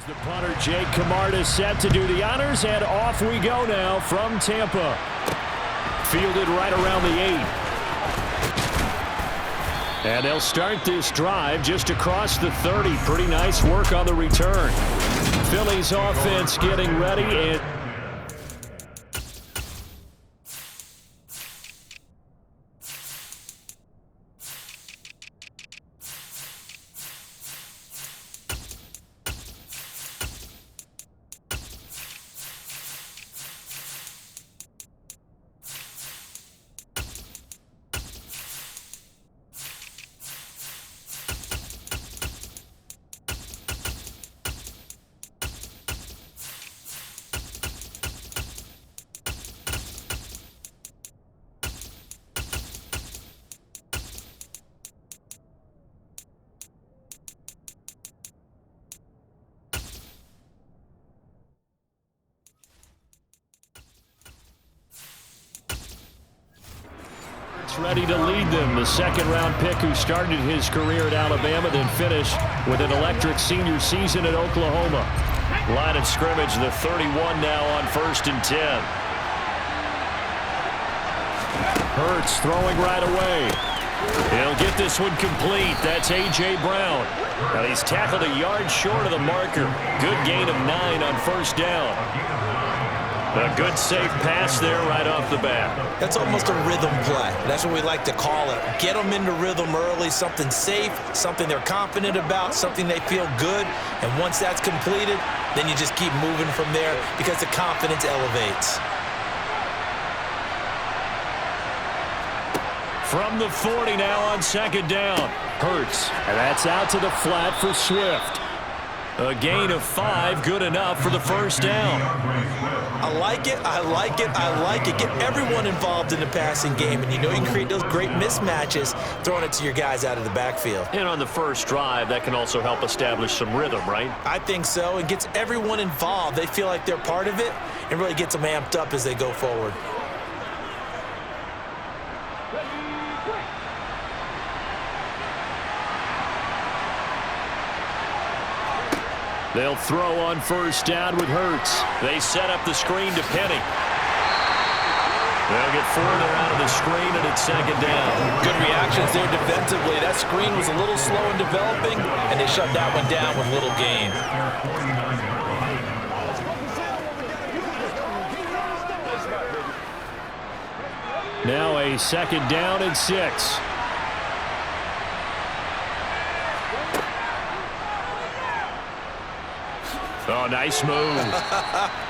The punter, Jake Camarda, set to do the honors, and off we go now from Tampa. Fielded right around the 8. And they'll start this drive just across the 30. Pretty nice work on the return. Phillies offense getting ready, and ready to lead them. The second-round pick who started his career at Alabama, then finished with an electric senior season at Oklahoma. Line of scrimmage, the 31 now on 1st and 10. Hurts throwing right away. He'll get this one complete. That's A.J. Brown. Now he's tackled a yard short of the marker. Good gain of 9 on 1st down. A good safe pass there right off the bat. That's almost a rhythm play. That's what we like to call it. Get them into rhythm early, something safe, something they're confident about, something they feel good. And once that's completed, then you just keep moving from there because the confidence elevates. From the 40 now on 2nd down. Hurts, and that's out to the flat for Swift. A gain of 5, good enough for the 1st down. I like it, I like it, I like it. Get everyone involved in the passing game, and you know you can create those great mismatches throwing it to your guys out of the backfield. And on the first drive, that can also help establish some rhythm, right? I think so. It gets everyone involved. They feel like they're part of it, and really gets them amped up as they go forward. They'll throw on 1st down with Hurts. They set up the screen to Penny. They'll get further out of the screen, and it's 2nd down. Good reactions there defensively. That screen was a little slow in developing, and they shut that one down with little gain. Now a 2nd down and 6. Oh, nice move.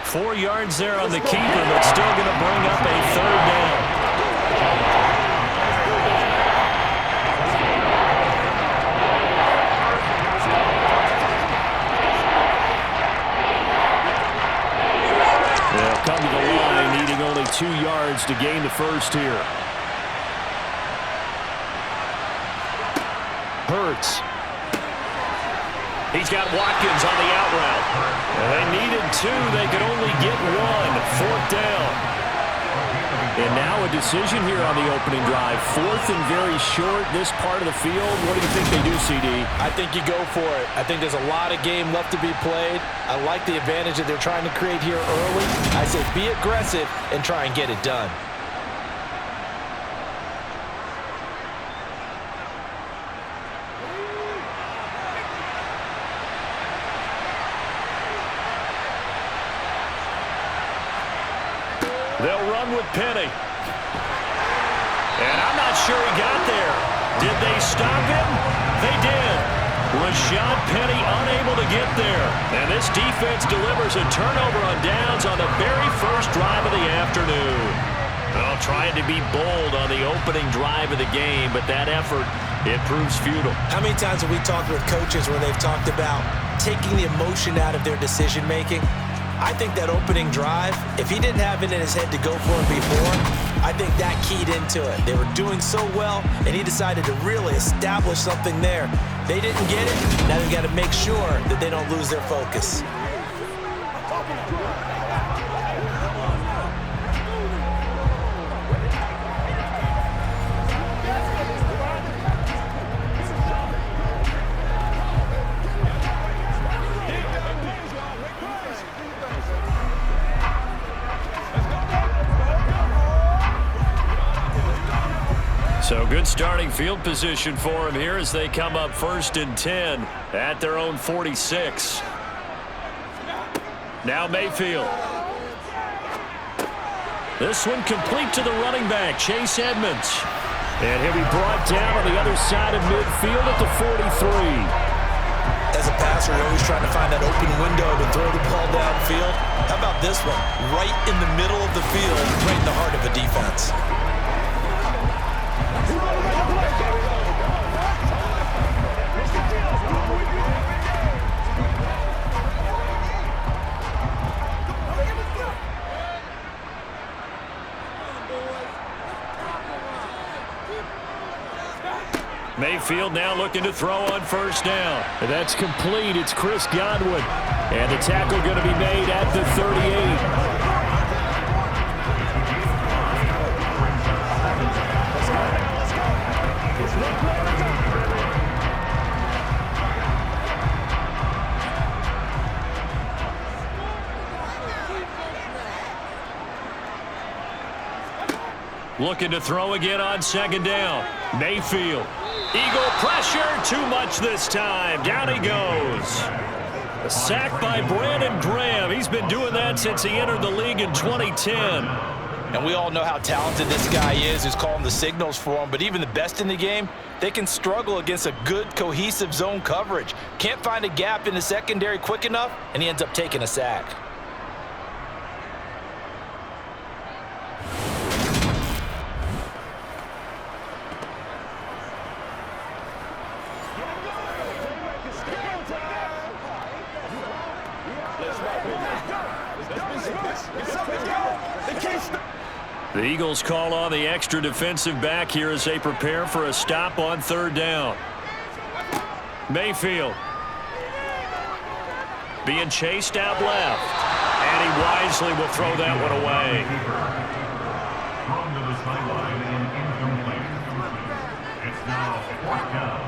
4 yards there on the keeper, but still going to bring up a 3rd down. They'll come to the line, needing only 2 yards to gain the 1st here. Hurts. He's got Watkins on the out route. They needed 2. They could only get 1. 4th down. And now a decision here on the opening drive. 4th and very short, this part of the field. What do you think they do, CD? I think you go for it. I think there's a lot of game left to be played. I like the advantage that they're trying to create here early. I say be aggressive and try and get it done. They'll run with Penny. And I'm not sure he got there. Did they stop him? They did. Rashad Penny unable to get there. And this defense delivers a turnover on downs on the very first drive of the afternoon. Well, trying to be bold on the opening drive of the game, but that effort, it proves futile. How many times have we talked with coaches where they've talked about taking the emotion out of their decision-making? I think that opening drive, if he didn't have it in his head to go for it before, I think that keyed into it. They were doing so well, and he decided to really establish something there. They didn't get it. Now they've got to make sure that they don't lose their focus. Good starting field position for him here as they come up 1st and 10 at their own 46. Now Mayfield. This one complete to the running back, Chase Edmonds. And he'll be brought down on the other side of midfield at the 43. As a passer, you're always trying to find that open window to throw the ball downfield. How about this one? Right in the middle of the field, right in the heart of a defense. Mayfield now looking to throw on 1st down. That's complete. It's Chris Godwin. And the tackle going to be made at the 38. Looking to throw again on 2nd down. Mayfield. Eagle pressure, too much this time. Down he goes. A sack by Brandon Graham. He's been doing that since he entered the league in 2010. And we all know how talented this guy is who's calling the signals for him. But even the best in the game, they can struggle against a good, cohesive zone coverage. Can't find a gap in the secondary quick enough, and he ends up taking a sack. The Eagles call on the extra defensive back here as they prepare for a stop on 3rd down. Mayfield being chased out left, and he wisely will throw that one away. Thrown to the sideline and incomplete. It's now 4th down.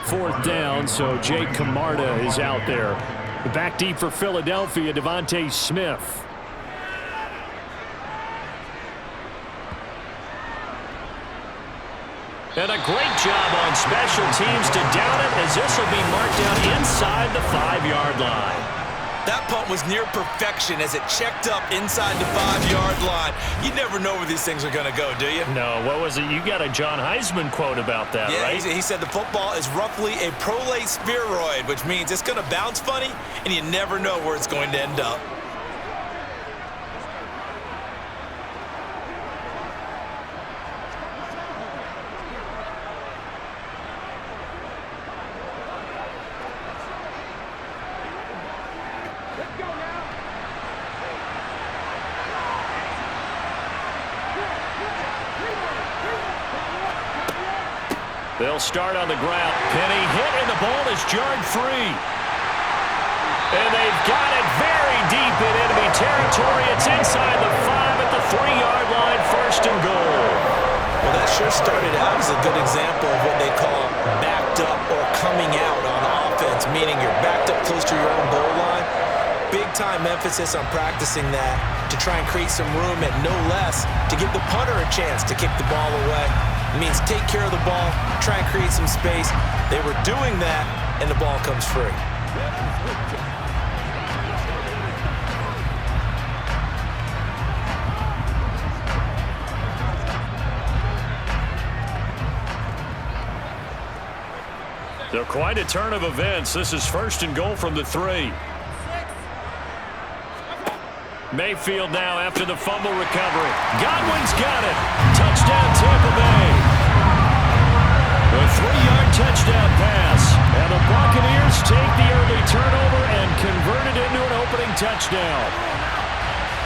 4th down, so Jake Camarda is out there. Back deep for Philadelphia, Devontae Smith. And a great job on special teams to down it, as this will be marked down inside the 5-yard line. That punt was near perfection as it checked up inside the 5-yard line. You never know where these things are going to go, do you? No, what was it? You got a John Heisman quote about that, yeah, right? He said the football is roughly a prolate spheroid, which means it's going to bounce funny, and you never know where it's going to end up. They'll start on the ground. Penny hit, and the ball is jarred free. And they've got it very deep in enemy territory. It's inside the 5 at the 3-yard line, 1st and goal. Well, that sure started out as a good example of what they call backed up or coming out on offense, meaning you're backed up close to your own goal line. Big-time emphasis on practicing that to try and create some room at no less to give the punter a chance to kick the ball away. It means take care of the ball, try and create some space. They were doing that, and the ball comes free. So quite a turn of events. This is 1st and goal from the 3. Mayfield now after the fumble recovery. Godwin's got it. Touchdown Tampa Bay. A 3-yard touchdown pass. And the Buccaneers take the early turnover and convert it into an opening touchdown.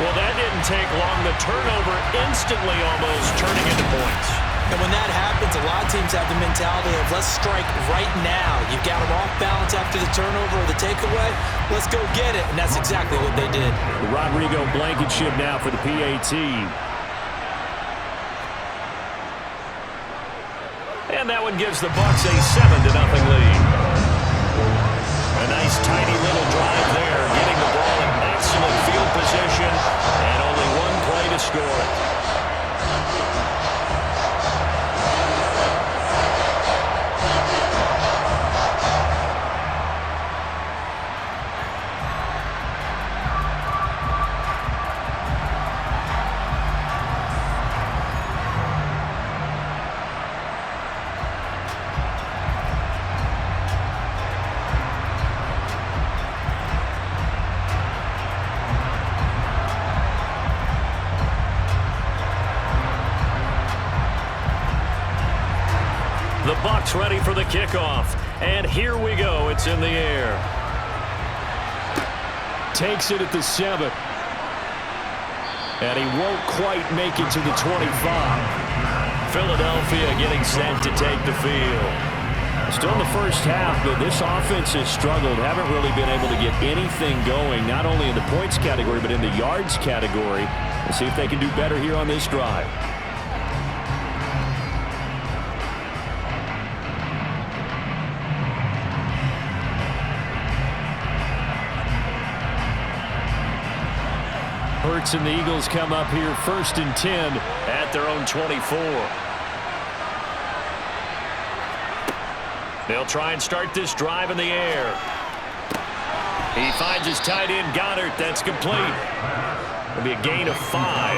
Well, that didn't take long. The turnover instantly almost turning into points. And when that happens, a lot of teams have the mentality of let's strike right now. You've got them off balance after the turnover or the takeaway. Let's go get it. And that's exactly what they did. Rodrigo Blankenship now for the PAT. And that one gives the Bucs a 7-0 lead. A nice, tidy little drive there, getting the ball in excellent field And only one play to score it. The Bucs ready for the kickoff. And here we go. It's in the air. Takes it at the 7. And he won't quite make it to the 25. Philadelphia getting set to take the field. Still in the first half, but this offense has struggled. Haven't really been able to get anything going, not only in the points category, but in the yards category. We'll see if they can do better here on this drive. Hurts and the Eagles come up here 1st and 10 at their own 24. They'll try and start this drive in the air. He finds his tight end, Goddard. That's complete. It'll be a gain of 5,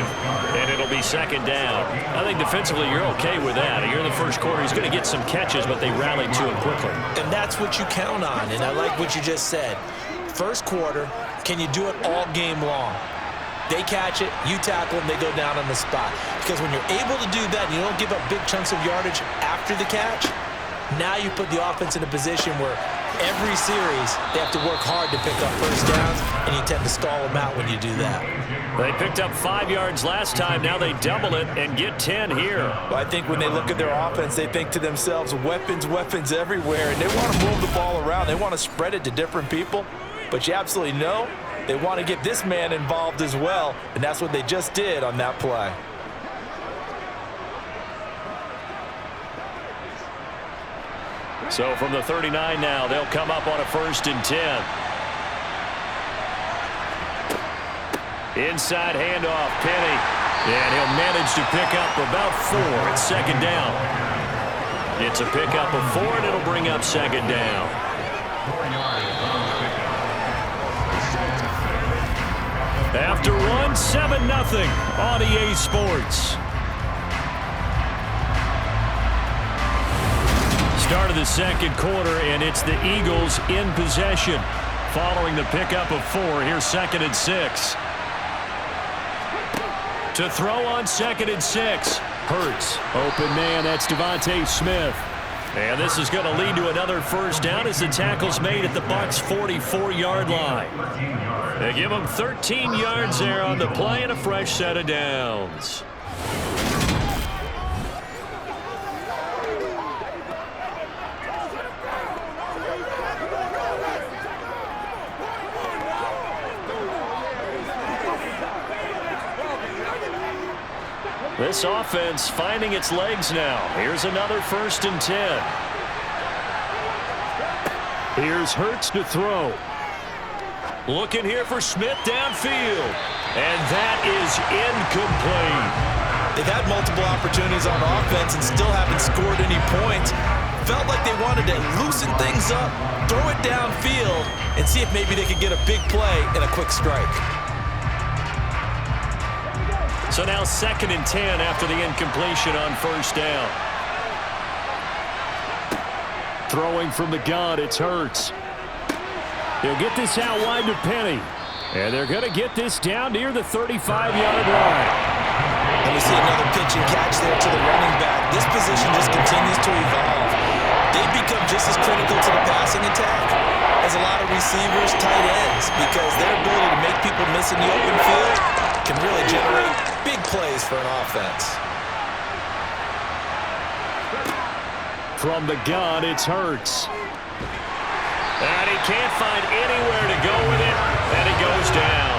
and it'll be 2nd down. I think defensively you're okay with that. Here in the first quarter, he's going to get some catches, but they rallied to him quickly. And that's what you count on, and I like what you just said. First quarter, can you do it all game long? They catch it, you tackle them, they go down on the spot. Because when you're able to do that and you don't give up big chunks of yardage after the catch, now you put the offense in a position where every series they have to work hard to pick up first downs, and you tend to stall them out when you do that. They picked up 5 yards last time. Now they double it and get 10 here. Well, I think when they look at their offense, they think to themselves, weapons, weapons everywhere, and they want to move the ball around. They want to spread it to different people, but you absolutely know they want to get this man involved as well, and that's what they just did on that play. So from the 39 now, they'll come up on a 1st and 10. Inside handoff, Penny. And he'll manage to pick up about 4. It's 2nd down. It's a pickup of 4, and it'll bring up 2nd down. After one, 7-0 on EA Sports. Start of the second quarter, and it's the Eagles in possession. Following the pickup of 4, here's 2nd and 6. To throw on 2nd and 6. Hurts. Open man, that's Devontae Smith. And this is going to lead to another first down as the tackle's made at the Bucs' 44-yard line. They give them 13 yards there on the play and a fresh set of downs. This offense finding its legs now. Here's another 1st and 10. Here's Hurts to throw. Looking here for Smith downfield. And that is incomplete. They've had multiple opportunities on offense and still haven't scored any points. Felt like they wanted to loosen things up, throw it downfield, and see if maybe they could get a big play and a quick strike. So now 2nd and 10 after the incompletion on 1st down. Throwing from the gun, it's Hurts. He'll get this out wide to Penny. And they're going to get this down near the 35-yard line. And we see another pitch and catch there to the running back. This position just continues to evolve. They've become just as critical to the passing attack as a lot of receivers, tight ends, because their ability to make people miss in the open field can really generate big plays for an offense. From the gun, it's Hurts. And he can't find anywhere to go with it, and he goes down.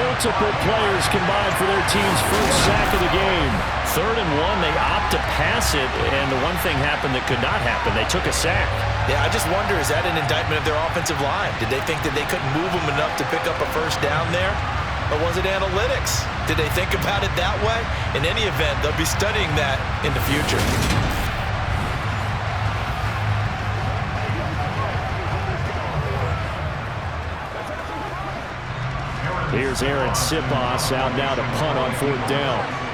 Multiple players combined for their team's first sack of the game. 3rd and 1, they opt to pass it, and the one thing happened that could not happen. They took a sack. Yeah, I just wonder, is that an indictment of their offensive line? Did they think that they couldn't move them enough to pick up a first down there? Or was it analytics? Did they think about it that way? In any event, they'll be studying that in the future. Here's Aaron Sipos out now to punt on 4th down.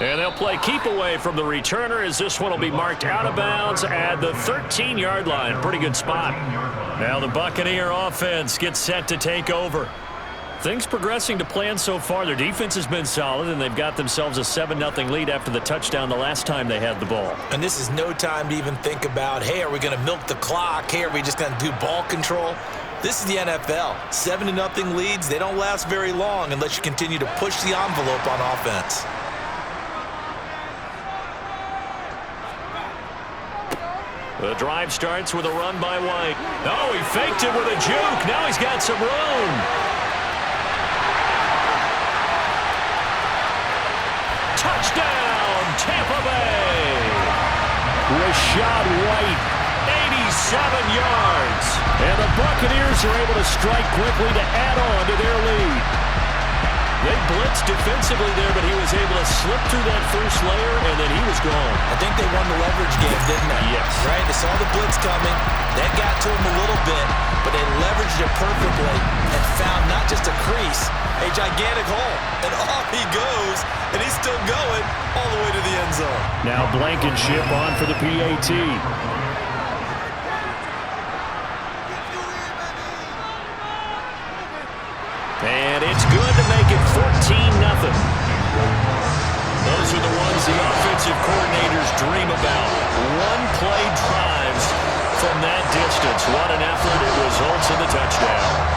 And they'll play keep away from the returner as this one will be marked out of bounds at the 13-yard line. Pretty good spot. Now the Buccaneer offense gets set to take over. Things progressing to plan so far. Their defense has been solid, and they've got themselves a 7-0 lead after the touchdown the last time they had the ball. And this is no time to even think about, hey, are we going to milk the clock? Hey, are we just going to do ball control? This is the NFL. 7-0 leads, they don't last very long unless you continue to push the envelope on offense. The drive starts with a run by White. Oh, he faked it with a juke. Now he's got some room. Touchdown, Tampa Bay. Rashad White, 87 yards. And the Buccaneers are able to strike quickly to add on to their lead. They blitzed defensively there, but he was able to slip through that first layer, and then he was gone. I think they won the leverage game, didn't they? Yes. Right? They saw the blitz coming. That got to him a little bit, but they leveraged it perfectly and found not just a crease, a gigantic hole. And off he goes, and he's still going all the way to the end zone. Now Blankenship on for the PAT. And it's good to make it 14-0. Those are the ones the offensive coordinators dream about. One-play drives from that distance. What an effort. It results in the touchdown.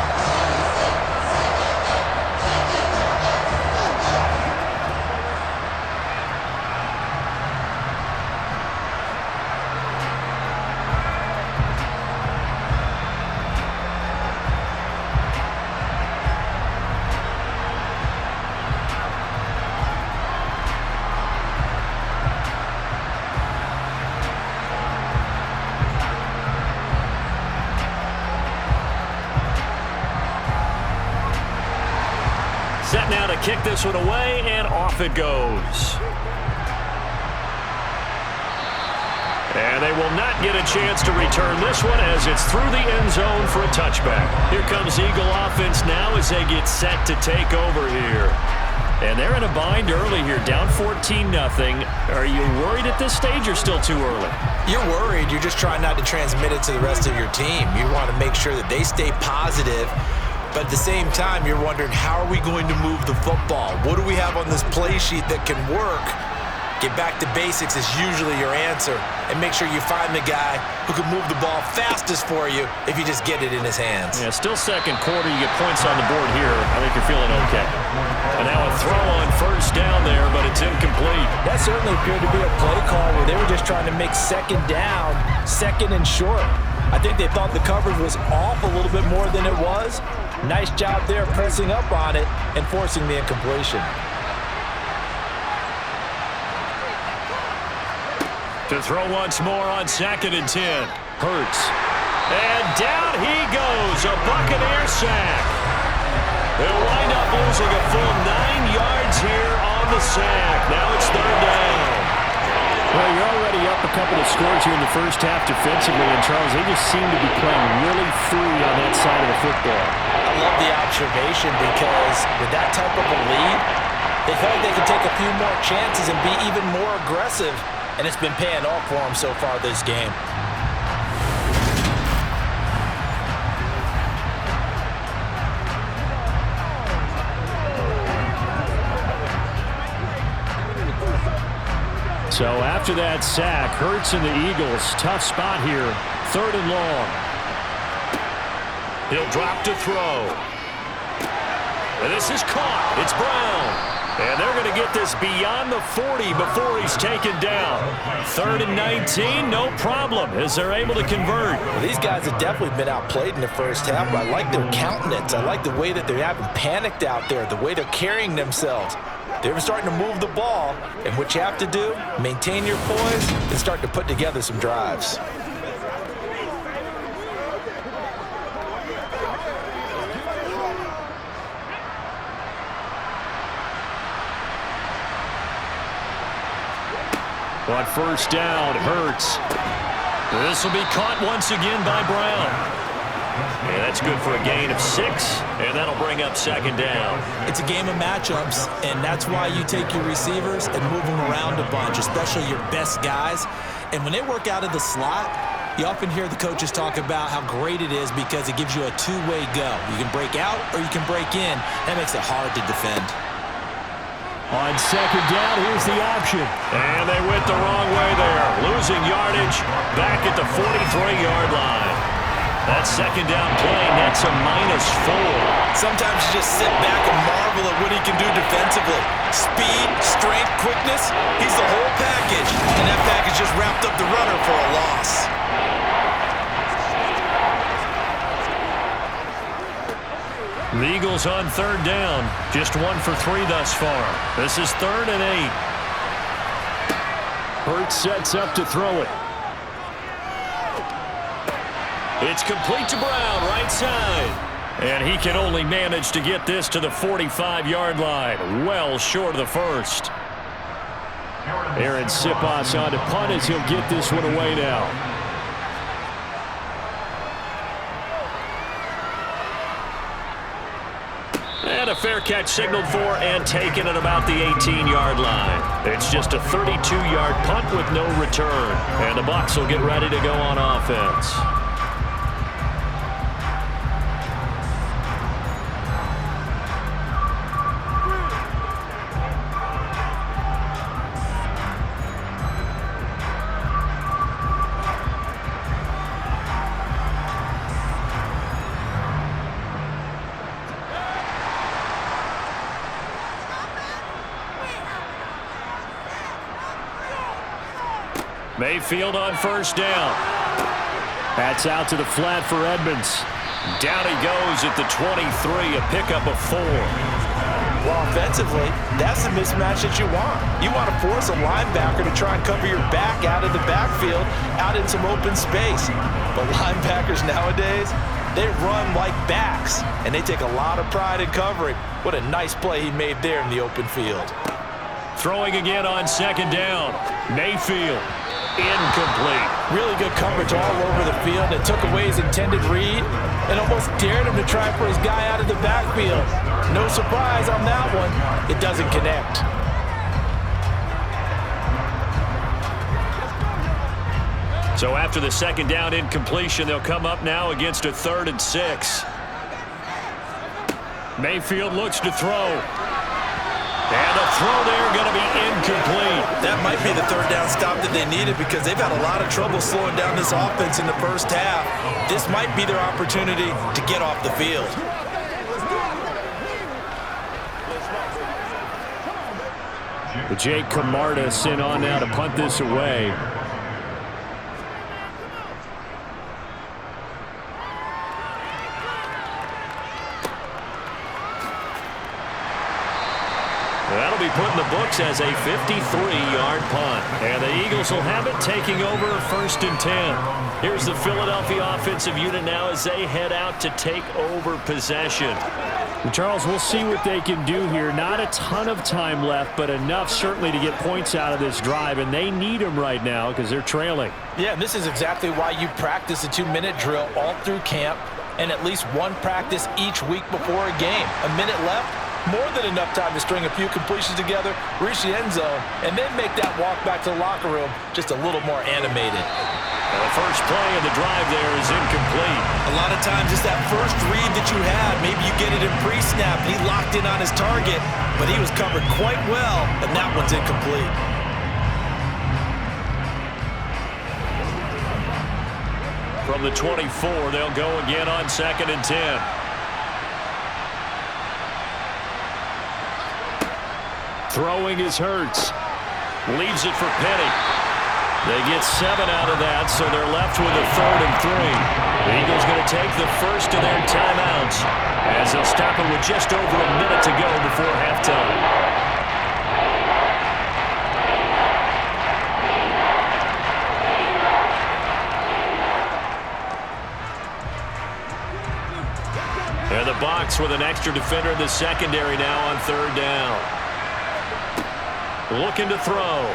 Set now to kick this one away, and off it goes. And they will not get a chance to return this one as it's through the end zone for a touchback. Here comes Eagle offense now as they get set to take over here. And they're in a bind early here, down 14-0. Are you worried at this stage or still too early? You're worried. You're just trying not to transmit it to the rest of your team. You want to make sure that they stay positive. But at the same time, you're wondering, how are we going to move the football? What do we have on this play sheet that can work? Get back to basics is usually your answer. And make sure you find the guy who can move the ball fastest for you if you just get it in his hands. Yeah, still second quarter. You get points on the board here. I think you're feeling okay. And now a throw on first down there, but it's incomplete. That certainly appeared to be a play call where they were just trying to make second down, second and short. I think they thought the coverage was off a little bit more than it was. Nice job there pressing up on it and forcing the incompletion. To throw once more on 2nd and 10. Hurts. And down he goes. A Buccaneer sack. They'll wind up losing a full 9 yards here on the sack. Now it's 3rd down. Well, you're already up a couple of scores here in the first half defensively, and Charles, they just seem to be playing really free on that side of the football. I love the observation because with that type of a lead, they felt like they could take a few more chances and be even more aggressive, and it's been paying off for them so far this game. So after that sack, Hurts and the Eagles, tough spot here, 3rd and long. He'll drop to throw. And this is caught. It's Brown. And they're going to get this beyond the 40 before he's taken down. 3rd and 19, no problem, as they're able to convert. Well, these guys have definitely been outplayed in the first half, but I like their countenance. I like the way that they haven't panicked out there, the way they're carrying themselves. They're starting to move the ball, and what you have to do, maintain your poise and start to put together some drives. On first down, Hurts. This will be caught once again by Brown. And that's good for a gain of 6, and that'll bring up second down. It's a game of matchups, and that's why you take your receivers and move them around a bunch, especially your best guys. And when they work out of the slot, you often hear the coaches talk about how great it is because it gives you a two-way go. You can break out or you can break in. That makes it hard to defend. On second down, here's the option. And they went the wrong way there. Losing yardage back at the 43-yard line. That second down play nets a -4. Sometimes you just sit back and marvel at what he can do defensively. Speed, strength, quickness, he's the whole package. And that package just wrapped up the runner for a loss. The Eagles on third down. Just 1 for 3 thus far. This is 3rd and 8. Hurts sets up to throw it. It's complete to Brown, right side. And he can only manage to get this to the 45-yard line. Well short of the first. Aaron Siposs on to punt as he'll get this one away now. And a fair catch signaled for and taken at about the 18-yard line. It's just a 32-yard punt with no return. And the Bucs will get ready to go on offense. Mayfield on first down. That's out to the flat for Edmonds. Down he goes at the 23, a pickup of 4. Well, offensively, that's the mismatch that you want. You want to force a linebacker to try and cover your back out of the backfield, out in some open space. But linebackers nowadays, they run like backs, and they take a lot of pride in covering. What a nice play he made there in the open field. Throwing again on second down. Mayfield. Incomplete. Really good coverage all over the field. It took away his intended read and almost dared him to try for his guy out of the backfield. No surprise on that one. It doesn't connect. So after the second down incompletion, they'll come up now against a 3rd and 6. Mayfield looks to throw. And the throw there going to be incomplete. That might be the 3rd down stop that they needed because they've had a lot of trouble slowing down this offense in the first half. This might be their opportunity to get off the field. Jake Camarda sent on now to punt this away. That'll be put in the books as a 53-yard punt. And the Eagles will have it, taking over 1st and 10. Here's the Philadelphia offensive unit now as they head out to take over possession. And Charles, we'll see what they can do here. Not a ton of time left, but enough certainly to get points out of this drive. And they need them right now because they're trailing. Yeah, and this is exactly why you practice a 2-minute drill all through camp and at least one practice each week before a game. A minute left. More than enough time to string a few completions together, reach the end zone, and then make that walk back to the locker room just a little more animated. And the first play of the drive there is incomplete. A lot of times it's that first read that you had. Maybe you get it in pre-snap, and he locked in on his target, but he was covered quite well, and that one's incomplete. From the 24, they'll go again on 2nd and 10. Throwing is Hurts. Leaves it for Penny. They get 7 out of that, so they're left with a 3rd and 3. The Eagles going to take the first of their timeouts as they'll stop it with just over a minute to go before halftime. And the Bucs with an extra defender in the secondary now on 3rd down. Looking to throw.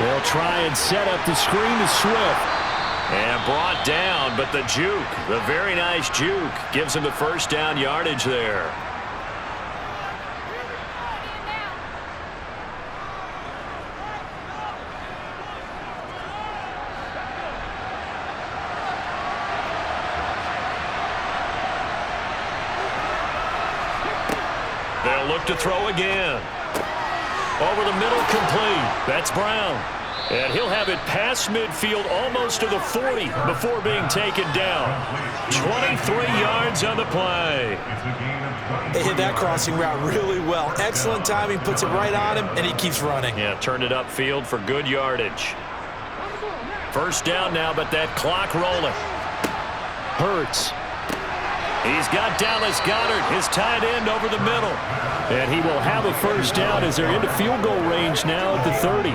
They'll try and set up the screen to Swift. And brought down, but the juke, the very nice juke, gives him the first down yardage there. They'll look to throw again. Over the middle, complete. That's Brown. And he'll have it past midfield almost to the 40 before being taken down. 23 yards on the play. They hit that crossing route really well. Excellent timing, puts it right on him, and he keeps running. Yeah, turned it upfield for good yardage. First down now, but that clock rolling. Hurts. He's got Dallas Goedert, his tight end, over the middle. And he will have a first down as they're into field goal range now at the 30.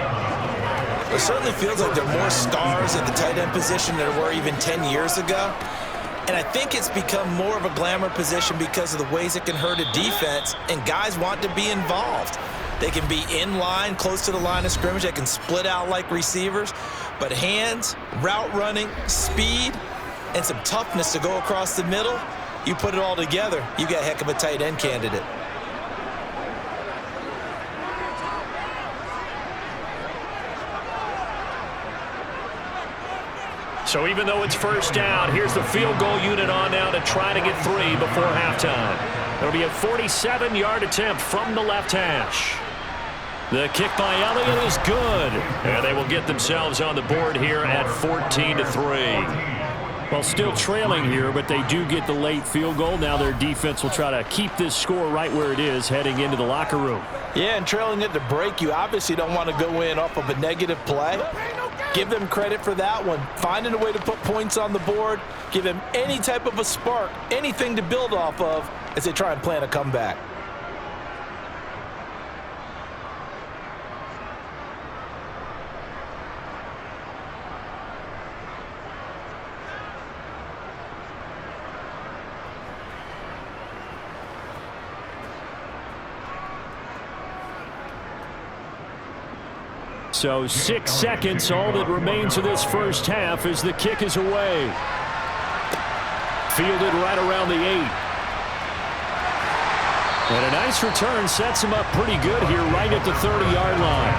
It certainly feels like there are more stars at the tight end position than there were even 10 years ago. And I think it's become more of a glamour position because of the ways it can hurt a defense, and guys want to be involved. They can be in line, close to the line of scrimmage. They can split out like receivers. But hands, route running, speed, and some toughness to go across the middle, you put it all together, you got a heck of a tight end candidate. So even though it's first down, here's the field goal unit on now to try to get 3 before halftime. It'll be a 47-yard attempt from the left hash. The kick by Elliott is good. And they will get themselves on the board here at 14-3. Well, still trailing here, but they do get the late field goal. Now their defense will try to keep this score right where it is heading into the locker room. Yeah, and trailing at the break, you obviously don't want to go in off of a negative play. Give them credit for that one. Finding a way to put points on the board, give them any type of a spark, anything to build off of as they try and plan a comeback. So 6 seconds, all that remains of this first half as the kick is away. Fielded right around the 8. And a nice return sets him up pretty good here right at the 30-yard line.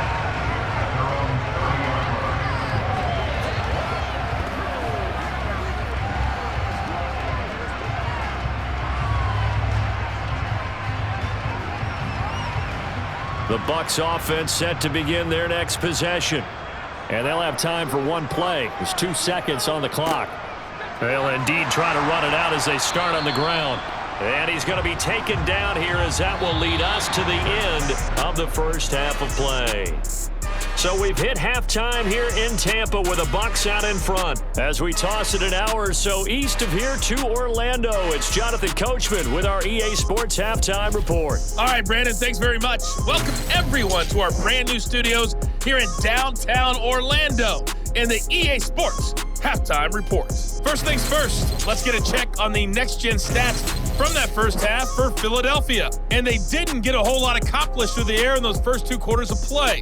The Bucs offense set to begin their next possession. And they'll have time for one play. There's 2 seconds on the clock. They'll indeed try to run it out as they start on the ground. And he's going to be taken down here as that will lead us to the end of the first half of play. So we've hit halftime here in Tampa with the Bucs out in front. As we toss it an hour or so east of here to Orlando, it's Jonathan Coachman with our EA Sports Halftime Report. All right, Brandon, thanks very much. Welcome, everyone, to our brand new studios here in downtown Orlando in the EA Sports Halftime Report. First things first, let's get a check on the next-gen stats from that first half for Philadelphia. And they didn't get a whole lot accomplished through the air in those first 2 quarters of play.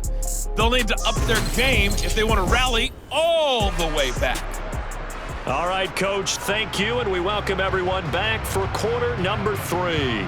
They'll need to up their game if they want to rally all the way back. All right, Coach, thank you, and we welcome everyone back for quarter number 3.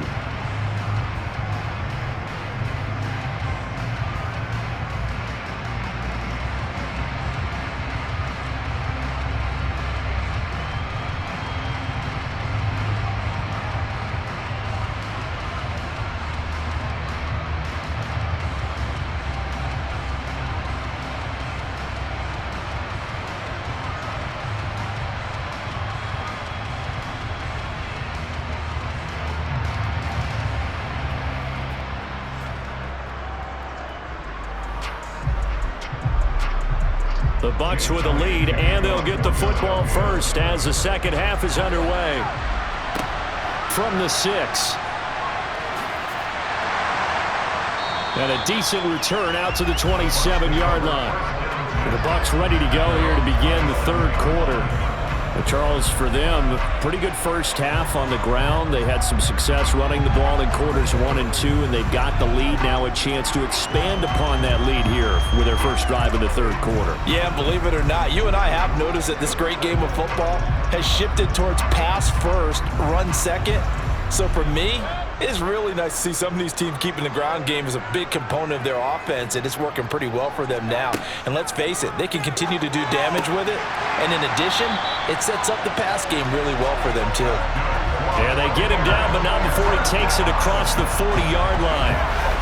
The Bucs with a lead, and they'll get the football first as the second half is underway. From the 6. And a decent return out to the 27-yard line. The Bucs ready to go here to begin the third quarter. Charles, for them, pretty good first half on the ground. They had some success running the ball in quarters 1 and 2, and they've got the lead. Now a chance to expand upon that lead here with their first drive in the third quarter. Yeah, believe it or not, you and I have noticed that this great game of football has shifted towards pass first, run second. So for me, it's really nice to see some of these teams keeping the ground game as a big component of their offense, and it's working pretty well for them now. And let's face it, they can continue to do damage with it. And in addition, it sets up the pass game really well for them too. Yeah, they get him down, but not before he takes it across the 40-yard line.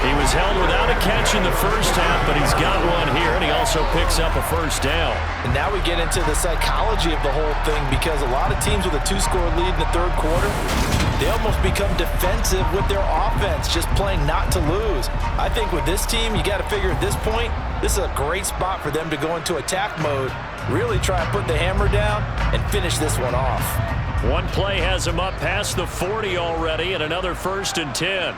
He was held without a catch in the first half, but he's got one here, and he also picks up a first down. And now we get into the psychology of the whole thing, because a lot of teams with a 2-score lead in the third quarter, they almost become defensive with their offense, just playing not to lose. I think with this team, you got to figure at this point, this is a great spot for them to go into attack mode, really try and put the hammer down and finish this one off. One play has him up past the 40 already, and another 1st and 10.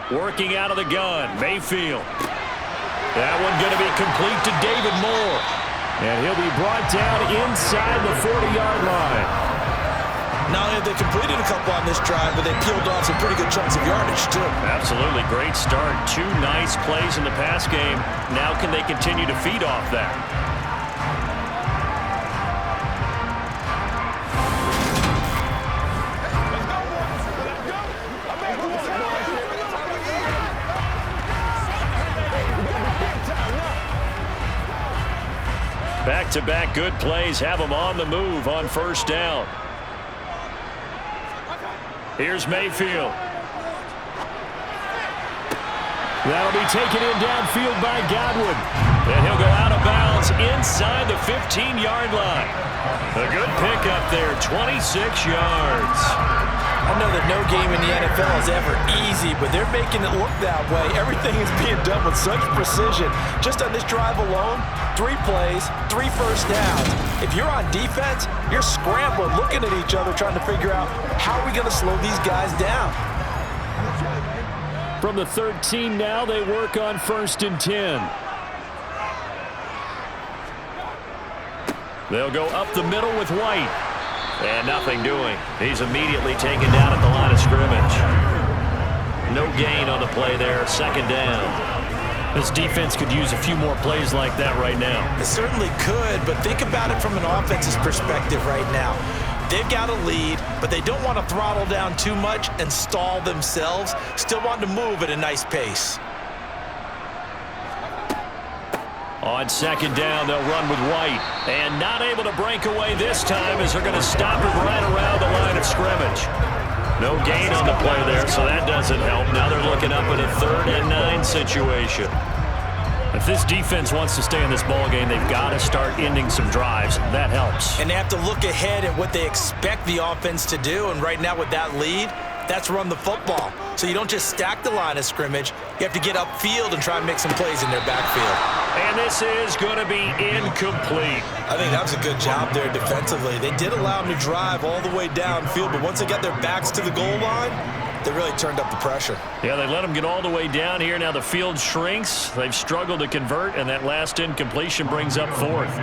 Working out of the gun, Mayfield. That one going to be complete to David Moore. And he'll be brought down inside the 40-yard line. Not only have they completed a couple on this drive, but they peeled off some pretty good chunks of yardage, too. Absolutely. Great start. 2 nice plays in the pass game. Now can they continue to feed off that? Back-to-back good plays have them on the move on first down. Here's Mayfield. That'll be taken in downfield by Godwin. And he'll go out of bounds inside the 15-yard line. A good pickup there, 26 yards. I know that no game in the NFL is ever easy, but they're making it look that way. Everything is being done with such precision. Just on this drive alone, 3 plays, 3 first downs. If you're on defense, you're scrambling, looking at each other, trying to figure out how are we going to slow these guys down. From the 13 now, they work on 1st and 10. They'll go up the middle with White. And nothing doing. He's immediately taken down at the line of scrimmage. No gain on the play there. 2nd down. This defense could use a few more plays like that right now. It certainly could, but think about it from an offense's perspective right now. They've got a lead, but they don't want to throttle down too much and stall themselves. Still want to move at a nice pace. On 2nd down, they'll run with White. And not able to break away this time as they're going to stop him right around the line of scrimmage. No gain on the play there, so that doesn't help. Now they're looking up at a 3rd and 9 situation. If this defense wants to stay in this ballgame, they've got to start ending some drives. That helps. And they have to look ahead at what they expect the offense to do. And right now with that lead, that's run the football. So you don't just stack the line of scrimmage. You have to get upfield and try and make some plays in their backfield. And this is going to be incomplete. I think that was a good job there defensively. They did allow them to drive all the way downfield, but once they got their backs to the goal line, they really turned up the pressure. Yeah, they let them get all the way down here. Now the field shrinks. They've struggled to convert, and that last incompletion brings up 4th.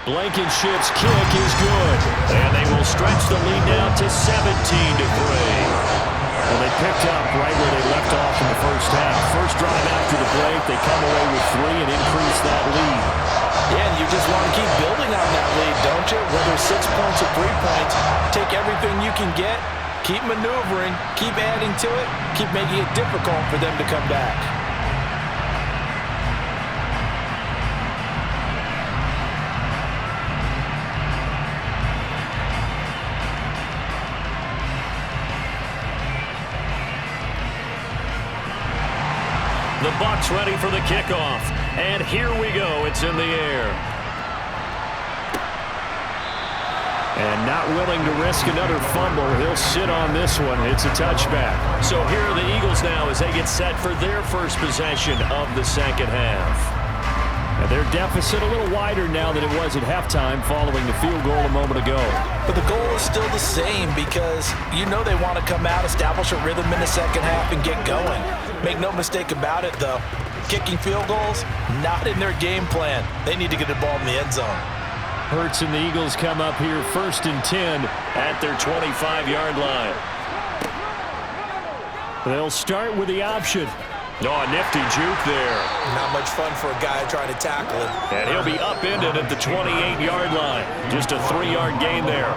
Blankenship's kick is good. And they will stretch the lead now to 17-3. Well, they picked up right where they left off in the first half. First drive after the break, they come away with 3 and increase that lead. Yeah, and you just want to keep building on that lead, don't you? Whether it's 6 points or 3 points, take everything you can get, keep maneuvering, keep adding to it, keep making it difficult for them to come back. The Bucs ready for the kickoff. And here we go. It's in the air. And not willing to risk another fumble. He'll sit on this one. It's a touchback. So here are the Eagles now as they get set for their first possession of the second half. And their deficit a little wider now than it was at halftime following the field goal a moment ago. But the goal is still the same because you know they want to come out, establish a rhythm in the second half, and get going. Make no mistake about it, though. Kicking field goals, not in their game plan. They need to get the ball in the end zone. Hurts and the Eagles come up here 1st and 10 at their 25-yard line. They'll start with the option. Oh, a nifty juke there. Not much fun for a guy trying to tackle him. And he'll be upended at the 28-yard line. Just a 3-yard gain there.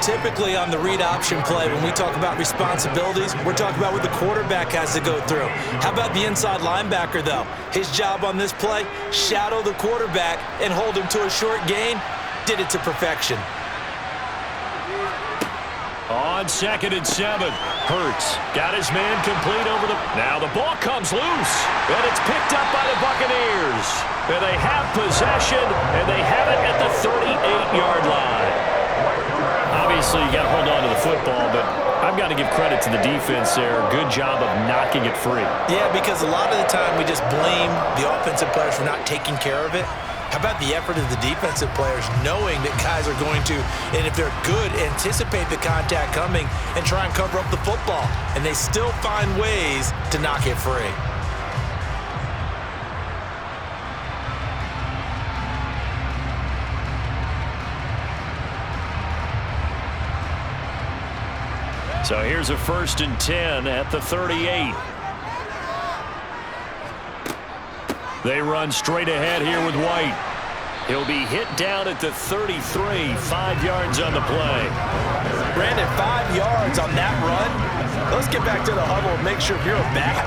Typically on the read option play, when we talk about responsibilities, we're talking about what the quarterback has to go through. How about the inside linebacker, though? His job on this play, shadow the quarterback and hold him to a short gain. Did it to perfection. On 2nd and 7, Hurts got his man complete over the... Now the ball comes loose, and it's picked up by the Buccaneers. And they have possession, and they have it at the 38-yard line. Obviously, you got to hold on to the football, but I've got to give credit to the defense there. Good job of knocking it free. Yeah, because a lot of the time we just blame the offensive players for not taking care of it. How about the effort of the defensive players knowing that guys are going to, and if they're good, anticipate the contact coming and try and cover up the football, and they still find ways to knock it free. So here's a 1st and 10 at the 38. They run straight ahead here with White. He'll be hit down at the 33, 5 yards on the play. Brandon, 5 yards on that run. Let's get back to the huddle and make sure if you're a back,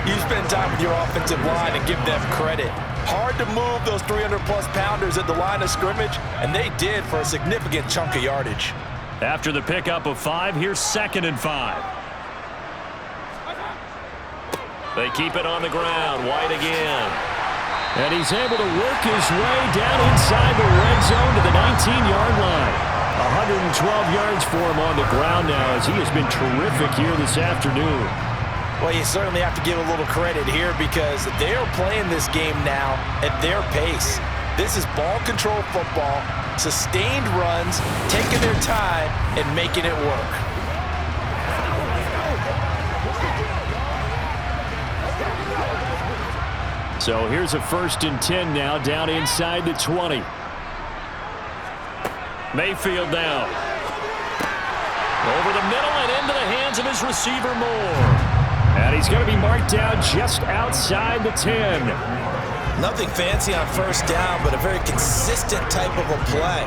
you spend time with your offensive line and give them credit. Hard to move those 300-plus pounders at the line of scrimmage, and they did for a significant chunk of yardage. After the pickup of 5, here's 2nd and 5. They keep it on the ground. White again. And he's able to work his way down inside the red zone to the 19-yard line. 112 yards for him on the ground now as he has been terrific here this afternoon. Well, you certainly have to give a little credit here because they're playing this game now at their pace. This is ball control football, sustained runs, taking their time, and making it work. So here's a 1st and 10 now down inside the 20. Mayfield down. Over the middle and into the hands of his receiver Moore. And he's going to be marked down just outside the 10. Nothing fancy on 1st down, but a very consistent type of a play.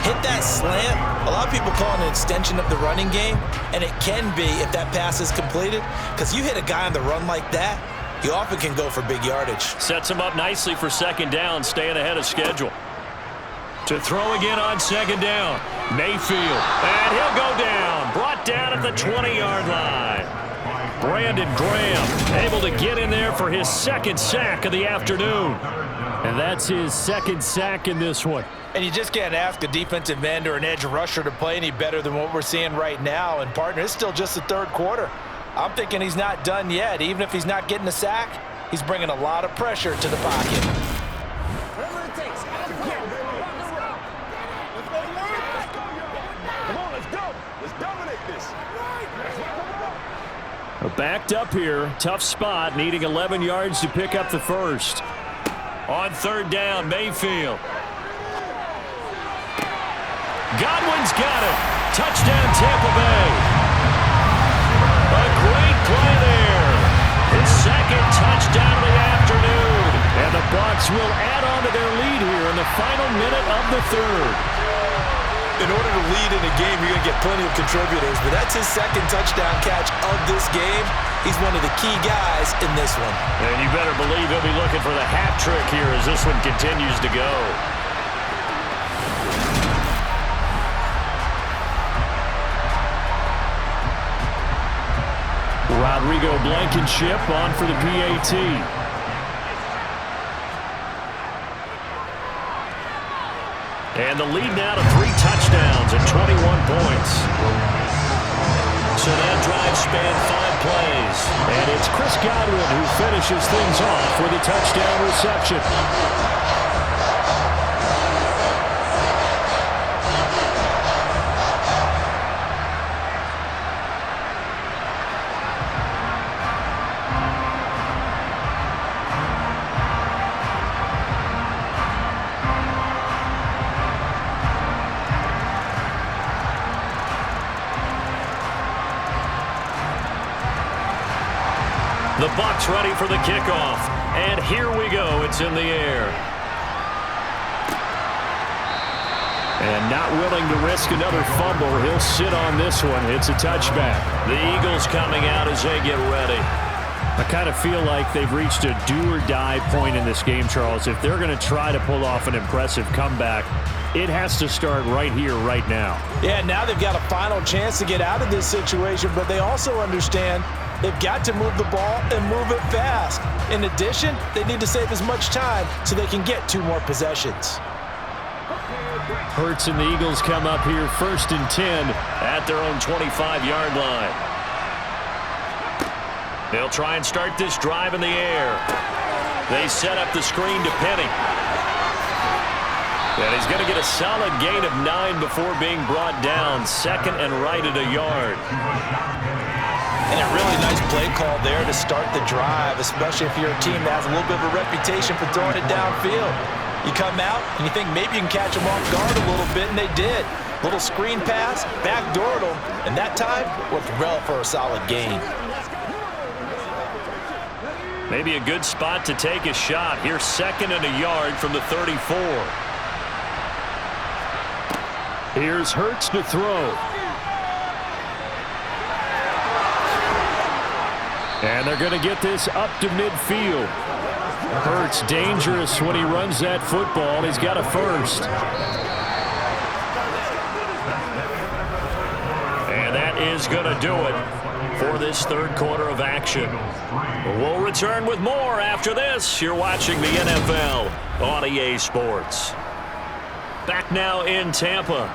Hit that slant. A lot of people call it an extension of the running game, and it can be if that pass is completed, because you hit a guy on the run like that, you often can go for big yardage. Sets him up nicely for 2nd down, staying ahead of schedule. To throw again on 2nd down, Mayfield. And he'll go down. Brought down at the 20-yard line. Brandon Graham able to get in there for his 2nd sack of the afternoon. And that's his 2nd sack in this one. And you just can't ask a defensive end or an edge rusher to play any better than what we're seeing right now. And, partner, it's still just the 3rd quarter. I'm thinking he's not done yet. Even if he's not getting a sack, he's bringing a lot of pressure to the pocket. Whatever it takes. Come on, let's go. Let's dominate this. Backed up here. Tough spot. Needing 11 yards to pick up the 1st. On 3rd down, Mayfield. Godwin's got it. Touchdown, Tampa Bay. A great play there. His 2nd touchdown of the afternoon. And the Bucs will add on to their lead here in the final minute of the 3rd. In order to lead in a game, you're going to get plenty of contributors, but that's his 2nd touchdown catch of this game. He's one of the key guys in this one. And you better believe he'll be looking for the hat trick here as this one continues to go. Rodrigo Blankenship on for the PAT. And the lead now to 3 touchdowns and 21 points. So that drive spanned 5 plays. And it's Chris Godwin who finishes things off with a touchdown reception. The Bucs ready for the kickoff. And here we go. It's in the air. And not willing to risk another fumble. He'll sit on this one. It's a touchback. The Eagles coming out as they get ready. I kind of feel like they've reached a do-or-die point in this game, Charles. If they're going to try to pull off an impressive comeback, it has to start right here, right now. Yeah, now they've got a final chance to get out of this situation, but they also understand they've got to move the ball and move it fast. In addition, they need to save as much time so they can get 2 more possessions. Hurts and the Eagles come up here 1st and 10 at their own 25-yard line. They'll try and start this drive in the air. They set up the screen to Penny. And he's going to get a solid gain of 9 before being brought down. 2nd and right at a yard. And a really nice play call there to start the drive, especially if you're a team that has a little bit of a reputation for throwing it downfield. You come out and you think maybe you can catch them off guard a little bit, and they did. Little screen pass, backdoored them, and that time worked well for a solid gain. Maybe a good spot to take a shot. Here's 2nd and a yard from the 34. Here's Hurts to throw. And they're going to get this up to midfield. Hurts dangerous when he runs that football. He's got a first. And that is going to do it for this 3rd quarter of action. We'll return with more after this. You're watching the NFL on EA Sports. Back now in Tampa.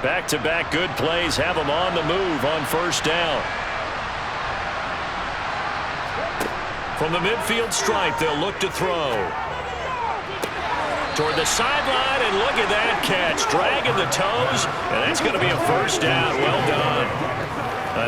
Back-to-back good plays have them on the move on 1st down. From the midfield stripe, they'll look to throw. Toward the sideline, and look at that catch. Dragging the toes, and that's going to be a 1st down. Well done.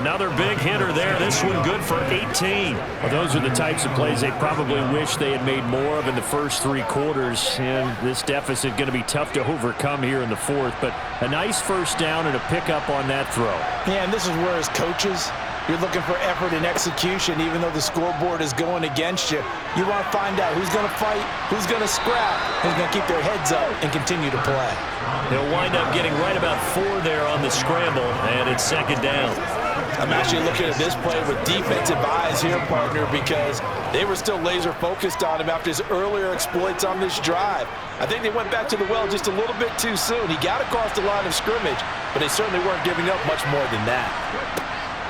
Another big hitter there. This one good for 18. Well, those are the types of plays they probably wish they had made more of in the first 3 quarters. And this deficit going to be tough to overcome here in the 4th. But a nice 1st down and a pickup on that throw. Yeah, and this is where as coaches, you're looking for effort and execution, even though the scoreboard is going against you. You want to find out who's going to fight, who's going to scrap, who's going to keep their heads up and continue to play. They'll wind up getting right about 4 there on the scramble, and it's 2nd down. I'm actually looking at this play with defensive eyes here, partner, because they were still laser focused on him after his earlier exploits on this drive. I think they went back to the well just a little bit too soon. He got across the line of scrimmage, but they certainly weren't giving up much more than that.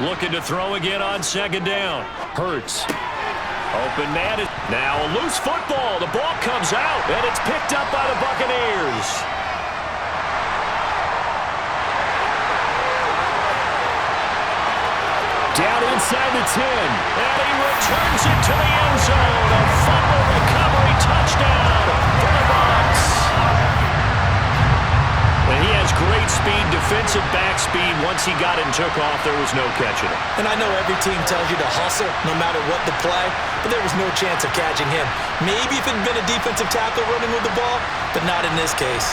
Looking to throw again on 2nd down. Hurts. Open man. Now a loose football. The ball comes out, and it's picked up by the Buccaneers. Down inside the 10. And he returns it to the end zone. A fumble recovery touchdown for the Bucs. And he has great speed, defensive back speed. Once he got it and took off, there was no catching it. And I know every team tells you to hustle no matter what the play, but there was no chance of catching him. Maybe if it had been a defensive tackle running with the ball, but not in this case.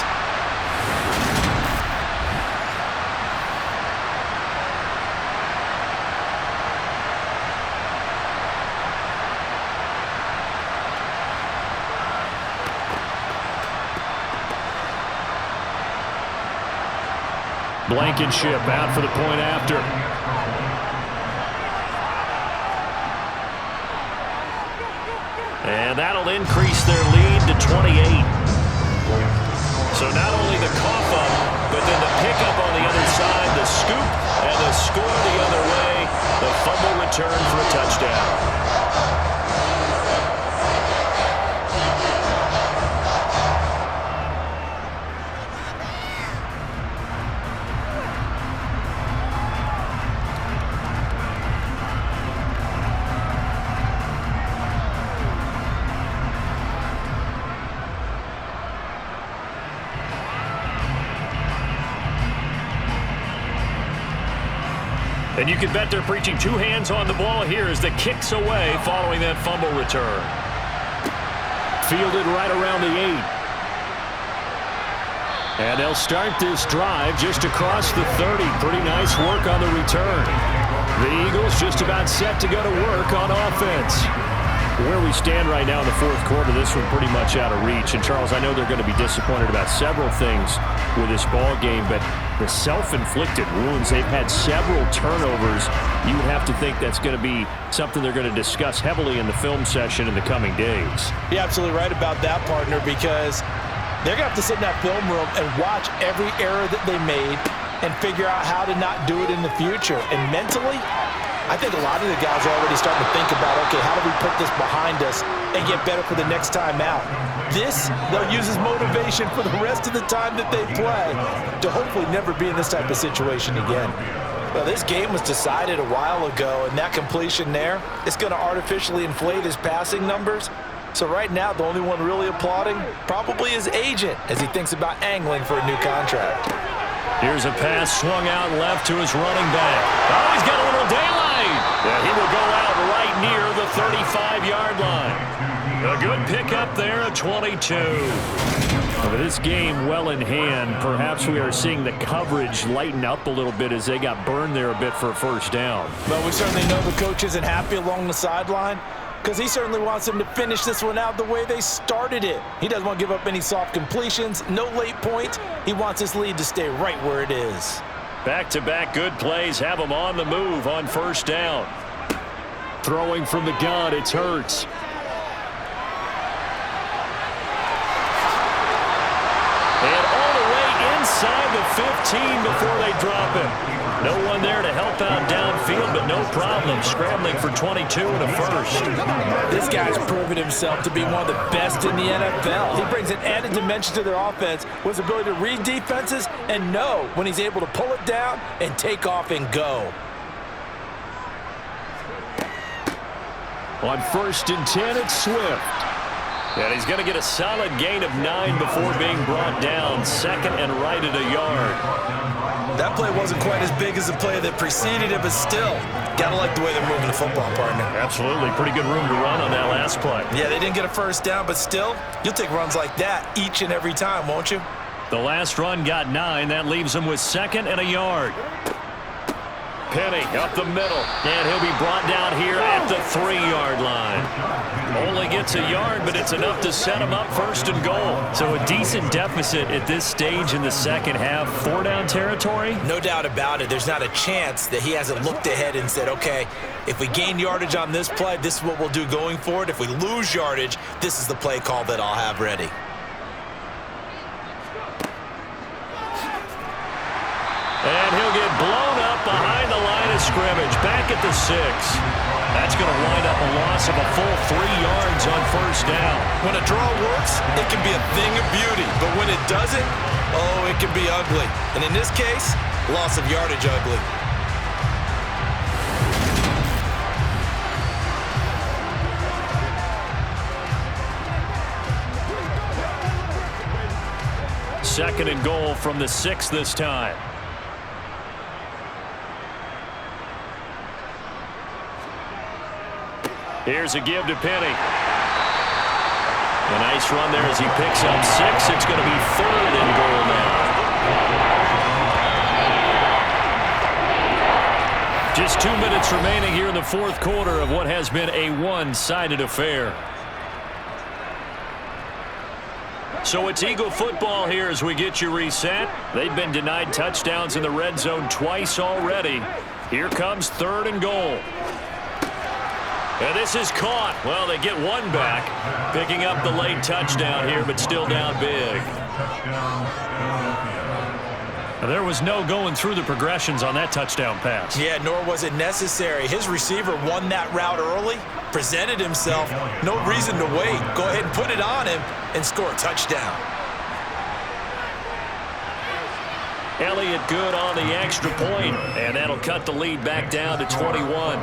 Blankenship out for the point after. And that'll increase their lead to 28. So not only the cough up, but then the pickup on the other side, the scoop, and the score the other way. The fumble return for a touchdown. And you can bet they're preaching two hands on the ball here as the kick's away following that fumble return. Fielded right around the 8. And they'll start this drive just across the 30. Pretty nice work on the return. The Eagles just about set to go to work on offense. Where we stand right now in the fourth quarter, this one pretty much out of reach. And, Charles, I know they're going to be disappointed about several things with this ball game, but the self-inflicted wounds, they've had several turnovers. You would have to think that's going to be something they're going to discuss heavily in the film session in the coming days. You're absolutely right about that, partner, because they're going to have to sit in that film room and watch every error that they made and figure out how to not do it in the future. And mentally, I think a lot of the guys are already starting to think about, okay, how do we put this behind us and get better for the next time out? This, they'll use as motivation for the rest of the time that they play to hopefully never be in this type of situation again. Well, this game was decided a while ago, and that completion there, it's going to artificially inflate his passing numbers. So right now, the only one really applauding probably his agent as he thinks about angling for a new contract. Here's a pass swung out left to his running back. Oh, he's got a little daylight. Yeah, he will go out right near the 35-yard line. A good pickup there at 22. With this game well in hand, perhaps we are seeing the coverage lighten up a little bit as they got burned there a bit for a first down. Well, we certainly know the coach isn't happy along the sideline because he certainly wants them to finish this one out the way they started it. He doesn't want to give up any soft completions, no late points. He wants his lead to stay right where it is. Back-to-back good plays have him on the move on first down. Throwing from the gun, it's Hurts. And all the way inside the 15 before they drop him. No one there to help out downfield, but no problem scrambling for 22 and a first. This guy's proven himself to be one of the best in the NFL. He brings an added dimension to their offense with his ability to read defenses and know when he's able to pull it down and take off and go. On 1st and 10, it's Swift. And he's going to get a solid gain of 9 before being brought down. Second and right at a yard. That play wasn't quite as big as the play that preceded it, but still, got to like the way they're moving the football, partner. Absolutely. Pretty good room to run on that last play. Yeah, they didn't get a first down, but still, you'll take runs like that each and every time, won't you? The last run got 9. That leaves him with 2nd and a yard. Penny up the middle, and he'll be brought down here at the 3-yard line. Only gets a yard, but it's enough to set him up 1st and goal. So a decent deficit at this stage in the second half. 4-down territory? No doubt about it. There's not a chance that he hasn't looked ahead and said, okay, if we gain yardage on this play, this is what we'll do going forward. If we lose yardage, this is the play call that I'll have ready. And he'll get blown up behind the line of scrimmage, back at the 6. That's going to wind up a loss of a full 3 yards on first down. When a draw works, it can be a thing of beauty. But when it doesn't, oh, it can be ugly. And in this case, loss of yardage ugly. Second and goal from the 6 this time. Here's a give to Penny. A nice run there as he picks up 6. It's going to be 3rd and goal now. Just 2 minutes remaining here in the fourth quarter of what has been a one-sided affair. So it's Eagle football here as we get you reset. They've been denied touchdowns in the red zone twice already. Here comes 3rd and goal. And this is caught. Well, they get one back, picking up the late touchdown here, but still down big. There was no going through the progressions on that touchdown pass. Yeah, nor was it necessary. His receiver won that route early, presented himself. No reason to wait. Go ahead and put it on him and score a touchdown. Elliott good on the extra point, and that'll cut the lead back down to 21.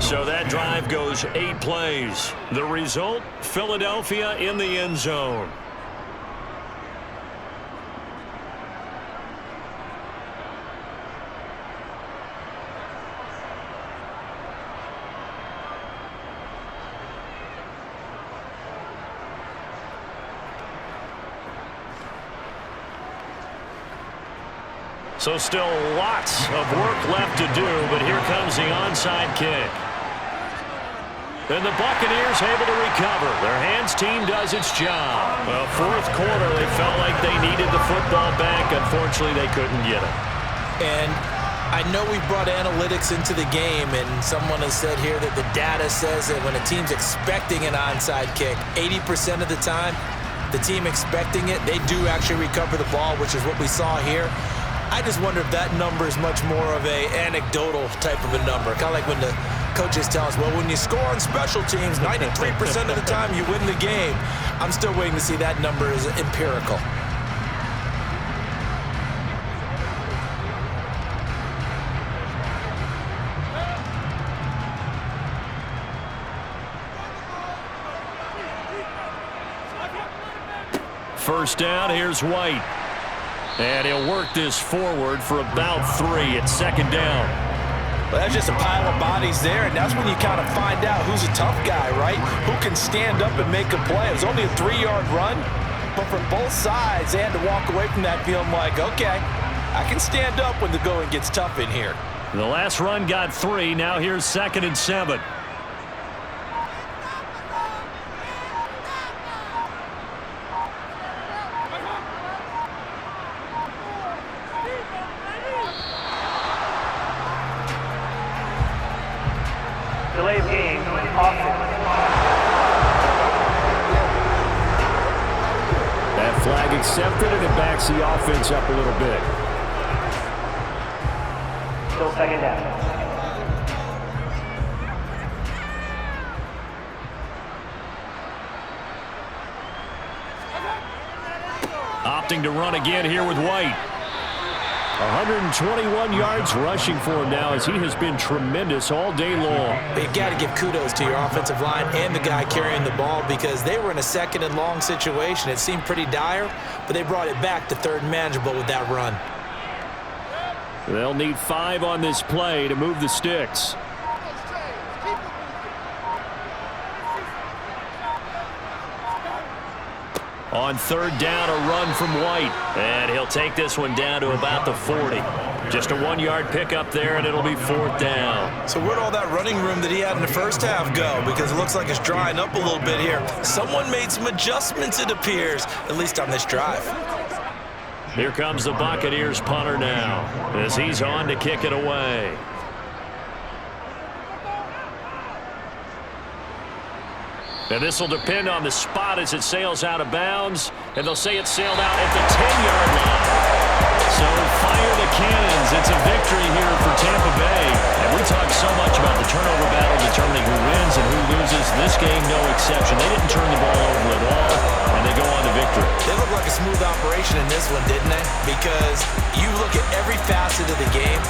So that drive goes 8 plays. The result, Philadelphia in the end zone. So still lots of work left to do, but here comes the onside kick. And the Buccaneers able to recover. Their hands team does its job. Well, fourth quarter, they felt like they needed the football back. Unfortunately, they couldn't get it. And I know we brought analytics into the game, and someone has said here that the data says that when a team's expecting an onside kick, 80% of the time, the team expecting it, they do actually recover the ball, which is what we saw here. I just wonder if that number is much more of a anecdotal type of a number. Kind of like when the coaches tell us, well, when you score on special teams, 93% of the time you win the game. I'm still waiting to see that number is empirical. First down, here's White. And he'll work this forward for about 3 at second down. Well, that's just a pile of bodies there, and that's when you kind of find out who's a tough guy, right? Who can stand up and make a play. It was only a 3-yard run, but for both sides, they had to walk away from that feeling like, okay, I can stand up when the going gets tough in here. The last run got 3. Now here's 2nd and 7. Delay of game, offense. That flag accepted, and it backs the offense up a little bit. Still second down. Opting to run again here with White. 121 yards rushing for him now as he has been tremendous all day long. You've got to give kudos to your offensive line and the guy carrying the ball because they were in a 2nd and long situation. It seemed pretty dire, but they brought it back to 3rd and manageable with that run. They'll need 5 on this play to move the sticks. On 3rd down, a run from White. And he'll take this one down to about the 40. Just a 1-yard pickup there, and it'll be 4th down. So where'd all that running room that he had in the first half go? Because it looks like it's drying up a little bit here. Someone made some adjustments, it appears, at least on this drive. Here comes the Buccaneers punter now as he's on to kick it away. And this will depend on the spot as it sails out of bounds. And they'll say it sailed out at the 10-yard line. So fire the cannons. It's a victory here for Tampa Bay. And we talk so much about the turnover battle determining who wins and who loses. This game, no exception. They didn't turn the ball over at all, and they go on to victory. They look like a smooth operation in this one, didn't they? Because you look at every facet of the game,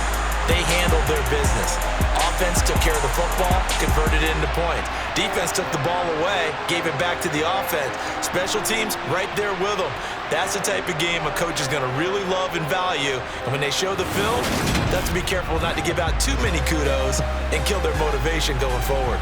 they handled their business. Offense took care of the football, converted it into points. Defense took the ball away, gave it back to the offense. Special teams right there with them. That's the type of game a coach is going to really love and value. And when they show the film, they have to be careful not to give out too many kudos and kill their motivation going forward.